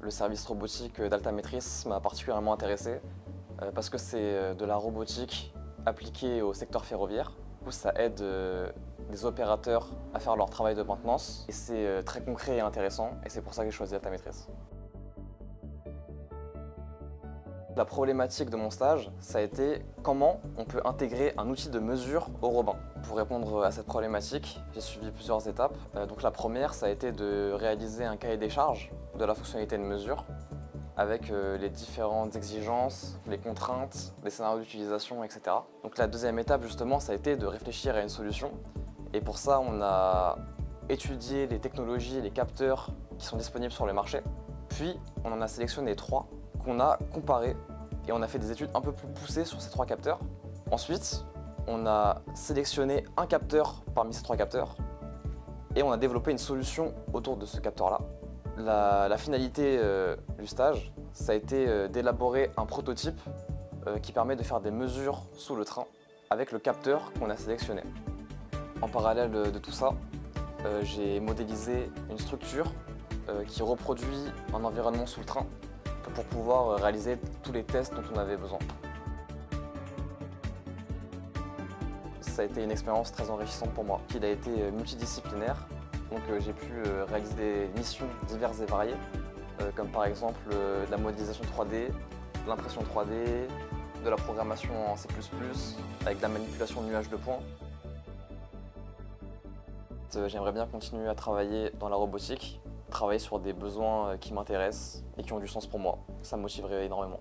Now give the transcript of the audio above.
Le service robotique d'Altametris m'a particulièrement intéressé parce que c'est de la robotique appliquée au secteur ferroviaire. Du coup, ça aide des opérateurs à faire leur travail de maintenance et c'est très concret et intéressant et c'est pour ça que j'ai choisi Altametris. La problématique de mon stage, ça a été comment on peut intégrer un outil de mesure au Robin. Pour répondre à cette problématique, j'ai suivi plusieurs étapes. Donc la première, ça a été de réaliser un cahier des charges de la fonctionnalité de mesure avec les différentes exigences, les contraintes, les scénarios d'utilisation, etc. Donc la deuxième étape, justement, ça a été de réfléchir à une solution. Et pour ça, on a étudié les technologies et les capteurs qui sont disponibles sur le marché. Puis, on en a sélectionné 3 qu'on a comparés et on a fait des études un peu plus poussées sur ces 3 capteurs. Ensuite, on a sélectionné un capteur parmi ces 3 capteurs et on a développé une solution autour de ce capteur-là. La finalité du stage, ça a été d'élaborer un prototype qui permet de faire des mesures sous le train avec le capteur qu'on a sélectionné. En parallèle de tout ça, j'ai modélisé une structure qui reproduit un environnement sous le train pour pouvoir réaliser tous les tests dont on avait besoin. Ça a été une expérience très enrichissante pour moi. Il a été multidisciplinaire, donc j'ai pu réaliser des missions diverses et variées, comme par exemple de la modélisation 3D, de l'impression 3D, de la programmation en C++, avec de la manipulation de nuages de points. J'aimerais bien continuer à travailler dans la robotique, travailler sur des besoins qui m'intéressent et qui ont du sens pour moi. Ça me motiverait énormément.